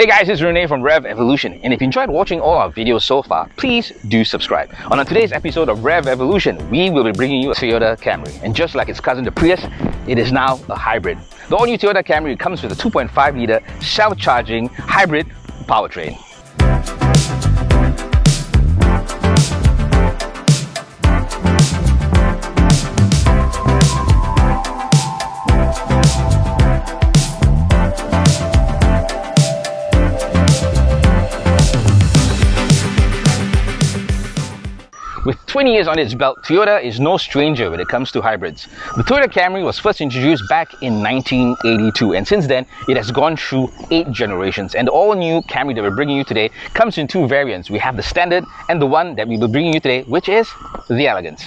Hey guys, it's Rene from Revv Evolution, and if you enjoyed watching all our videos so far, please do subscribe. On today's episode of Revv Evolution, we will be bringing you a Toyota Camry, and just like its cousin the Prius, it is now a hybrid. The all-new Toyota Camry comes with a 2.5-litre self-charging hybrid powertrain. With 20 years on its belt, Toyota is no stranger when it comes to hybrids. The Toyota Camry was first introduced back in 1982, and since then, it has gone through 8 generations. And the all-new Camry that we're bringing you today comes in 2 variants. We have the Standard and the one that we will be bringing you today, which is the Elegance.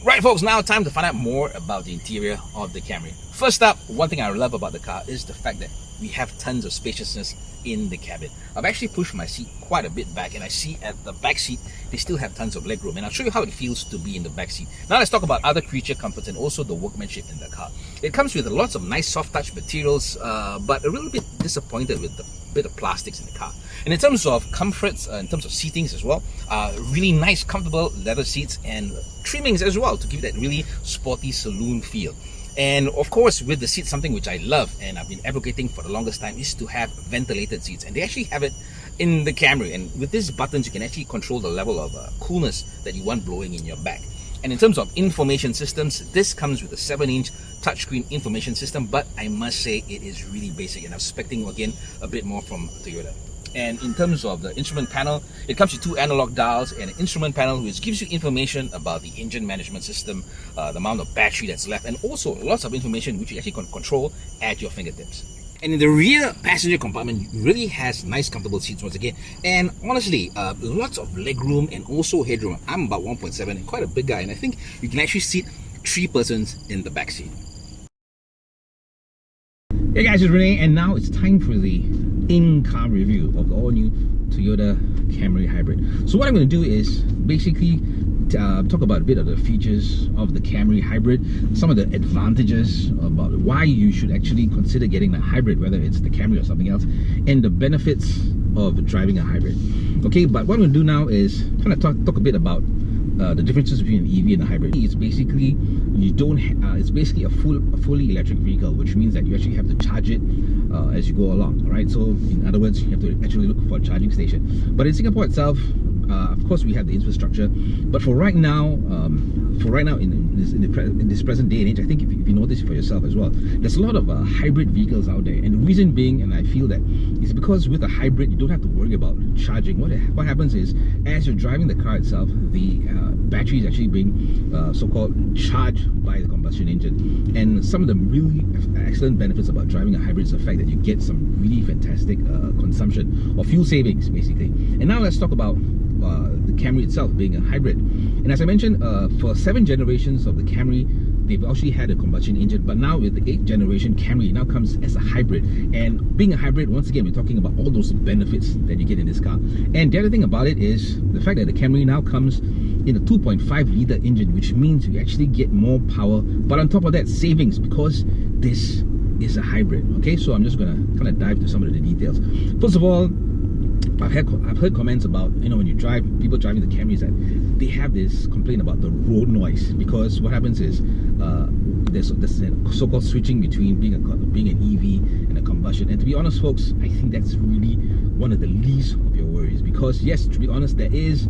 Right folks, now time to find out more about the interior of the Camry. First up, one thing I love about the car is the fact that we have tons of spaciousness in the cabin. I've actually pushed my seat quite a bit back, and I see at the back seat they still have tons of legroom, and I'll show you how it feels to be in the back seat. Now let's talk about other creature comforts and also the workmanship in the car. It comes with lots of nice soft touch materials, but a little bit disappointed with the bit of plastics in the car. And in terms of comforts, in terms of seatings as well, really nice comfortable leather seats and trimmings as well to give that really sporty saloon feel. And of course, with the seats, something which I love and I've been advocating for the longest time is to have ventilated seats, and they actually have it in the Camry. And with these buttons, you can actually control the level of coolness that you want blowing in your back. And in terms of information systems, this comes with a 7-inch touchscreen information system, but I must say it is really basic, and I'm expecting again a bit more from Toyota. And in terms of the instrument panel, it comes with 2 analog dials and an instrument panel which gives you information about the engine management system, the amount of battery that's left, and also lots of information which you actually can control at your fingertips. And in the rear passenger compartment, it really has nice comfortable seats once again, and honestly lots of legroom and also headroom. I'm about 1.7 and quite a big guy, and I think you can actually seat 3 persons in the back seat. Hey guys, it's Rene, and now it's time for the in-car review of the all-new Toyota Camry Hybrid. So what I'm going to do is basically talk about a bit of the features of the Camry Hybrid, some of the advantages about why you should actually consider getting a hybrid, whether it's the Camry or something else, and the benefits of driving a hybrid. Okay, but what I'm going to do now is kind of talk a bit about the differences between an EV and a hybrid. It's basically it's basically a fully electric vehicle, which means that you actually have to charge it as you go along. All right, so in other words, you have to actually look for a charging station. But in Singapore itself, of course, we have the infrastructure. But for right now, in this present day and age, I think if you notice for yourself as well, there's a lot of hybrid vehicles out there. And the reason being, and I feel that, is because with a hybrid, you don't have to worry about charging. What happens is, as you're driving the car itself, the battery is actually being so-called charged by the combustion engine. And some of the really excellent benefits about driving a hybrid is the fact that you get some really fantastic consumption or fuel savings, basically. And now let's talk about the Camry itself being a hybrid. And as I mentioned, for 7 generations of the Camry, they've actually had a combustion engine, but now with the 8th generation Camry, it now comes as a hybrid. And being a hybrid, once again, we're talking about all those benefits that you get in this car. And the other thing about it is the fact that the Camry now comes in a 2.5-litre engine, which means you actually get more power, but on top of that, savings, because this is a hybrid. Okay, so I'm just gonna kind of dive into some of the details. First of all, I've heard comments about, you know, when you drive, people driving the Camrys, that they have this complaint about the road noise, because what happens is there's a so-called switching between being an EV and a combustion. And to be honest, folks, I think that's really one of the least of your worries, because yes, to be honest, there is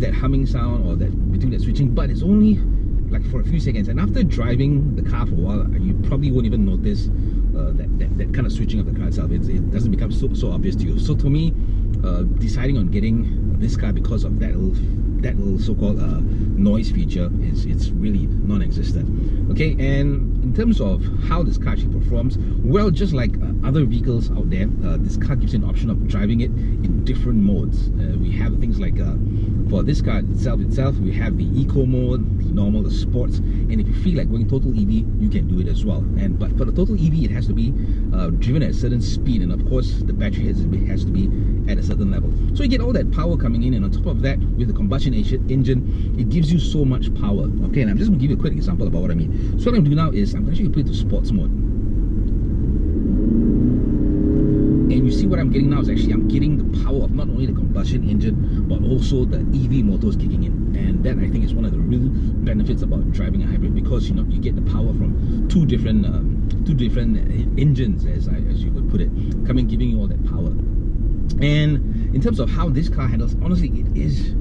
that humming sound or that between that switching, but it's only like for a few seconds, and after driving the car for a while, you probably won't even notice that kind of switching of the car itself. It doesn't become so obvious to you. So to me, deciding on getting this car because of that little that little so-called noise feature it's really non-existent. Okay, and in terms of how this car actually performs, well, just like other vehicles out there, this car gives you an option of driving it in different modes. We have things like for this car itself, we have the eco mode, the normal, the sports, and if you feel like going total EV, you can do it as well. But for the total EV, it has to be driven at a certain speed, and of course the battery has to be at a certain level. So you get all that power coming in, and on top of that, with the combustion engine, it gives you so much power. Okay, and I'm just going to give you a quick example about what I mean. So what I'm going to do now is I'm actually going to put it to sports mode. And you see what I'm getting now is actually I'm getting the power of not only the combustion engine but also the EV motors kicking in, and that I think is one of the real benefits about driving a hybrid, because you get the power from two different engines, as you would put it, giving you all that power. And in terms of how this car handles, honestly, it is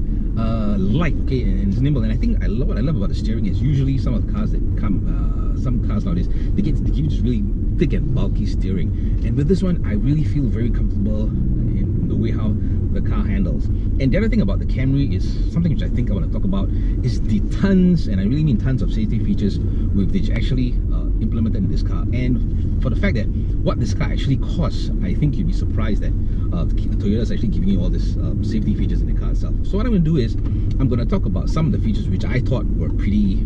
light, okay, and it's nimble. And I think what I love about the steering is usually some of the cars that come, some cars nowadays, they give you this really thick and bulky steering, and with this one I really feel very comfortable in the way how the car handles. And the other thing about the Camry is something which I think I want to talk about is the tons, and I really mean tons, of safety features which actually implemented in this car. And for the fact that what this car actually costs, I think you'd be surprised that Toyota is actually giving you all this safety features in the car itself. So what I'm going to do is I'm going to talk about some of the features which I thought were pretty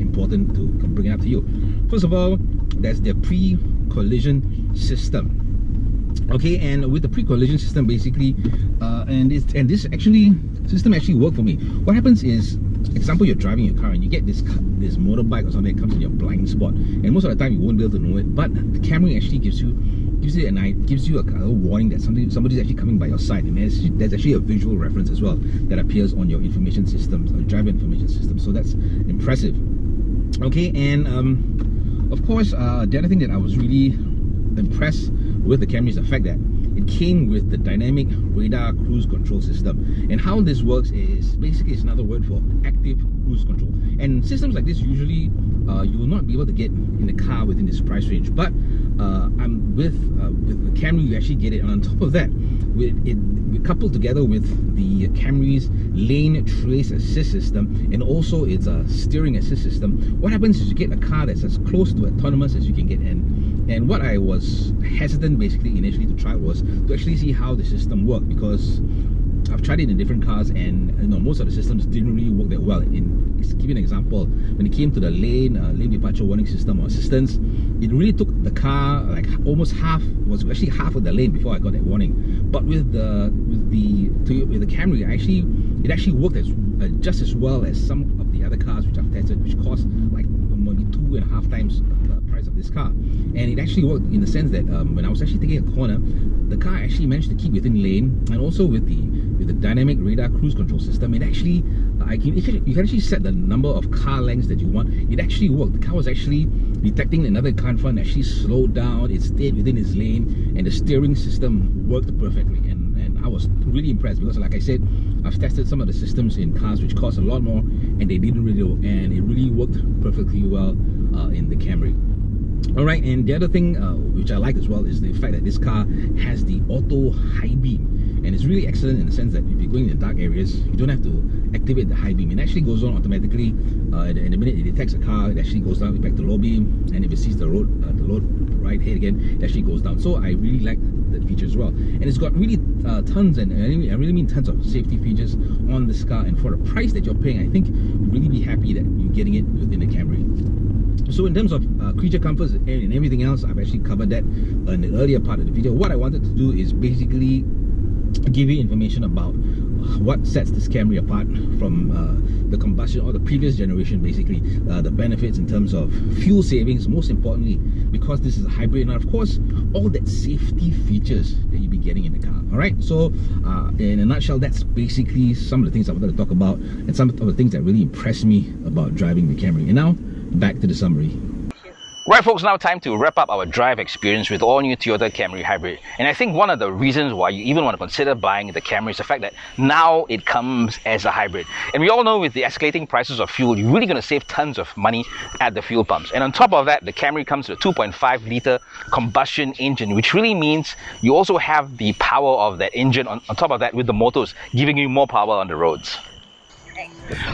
important to bring it up to you. First of all, there's the pre-collision system. Okay, and with the pre-collision system, basically, and this system actually worked for me. What happens is, example, you're driving your car and you get this motorbike or something that comes in your blind spot, and most of the time you won't be able to know it. But the Camry actually gives you a warning that somebody's actually coming by your side, and there's actually a visual reference as well that appears on your information systems, or driver information system. So that's impressive. Okay, and of course, the other thing that I was really impressed with the Camry is the fact that it came with the dynamic radar cruise control system. And how this works is basically it's another word for active cruise control. And systems like this usually you will not be able to get in the car within this price range. But with the Camry, you actually get it. And on top of that, we coupled together with the Camry's lane trace assist system and also its steering assist system. What happens is you get a car that's as close to autonomous as you can get. And what I was hesitant basically initially to try was to actually see how the system worked, because I've tried it in different cars, and most of the systems didn't really work that well. To give you an example, when it came to the lane departure warning system or assistance, it really took the car like almost half of the lane before I got that warning. But with the Camry, it actually worked just as well as some of the other cars which I've tested, which cost like maybe 2.5 times the price of this car. And it actually worked in the sense that when I was actually taking a corner, the car actually managed to keep within lane, and also with the dynamic radar cruise control system, it actually you can actually set the number of car lengths that you want. It actually worked. The car was actually detecting another car in front, actually slowed down, it stayed within its lane, and the steering system worked perfectly. And I was really impressed, because like I said, I've tested some of the systems in cars which cost a lot more, and they didn't really work, and it really worked perfectly well in the Camry. Alright, and the other thing which I like as well is the fact that this car has the auto high beam, and it's really excellent in the sense that if you're going in the dark areas, you don't have to activate the high beam. It actually goes on automatically. In the minute it detects a car, it actually goes down back to low beam, and if it sees the road right ahead again, it actually goes down. So I really like that feature as well, and it's got really tons, and I really mean tons of safety features on this car. And for the price that you're paying, I think you'll really be happy that you're getting it within the Camry. So in terms of creature comforts and everything else, I've actually covered that in the earlier part of the video. What I wanted to do is basically give you information about what sets this Camry apart from the combustion or the previous generation, basically the benefits in terms of fuel savings, most importantly because this is a hybrid, and of course all that safety features that you'll be getting in the car. Alright, so in a nutshell, that's basically some of the things I wanted to talk about, and some of the things that really impressed me about driving the Camry. And now back to the summary. Right folks, now time to wrap up our drive experience with all new Toyota Camry Hybrid. And I think one of the reasons why you even want to consider buying the Camry is the fact that now it comes as a hybrid. And we all know with the escalating prices of fuel, you're really going to save tons of money at the fuel pumps. And on top of that, the Camry comes with a 2.5 litre combustion engine, which really means you also have the power of that engine on top of that with the motors, giving you more power on the roads.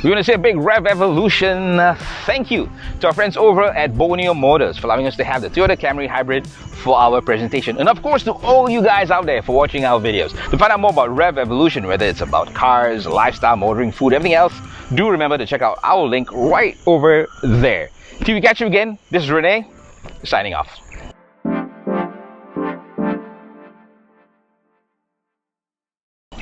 We want to say a big Revv Evolution thank you to our friends over at Borneo Motors for allowing us to have the Toyota Camry Hybrid for our presentation. And of course, to all you guys out there for watching our videos. To find out more about Revv Evolution, whether it's about cars, lifestyle, motoring, food, everything else, do remember to check out our link right over there. Till we catch you again, this is Renee, signing off.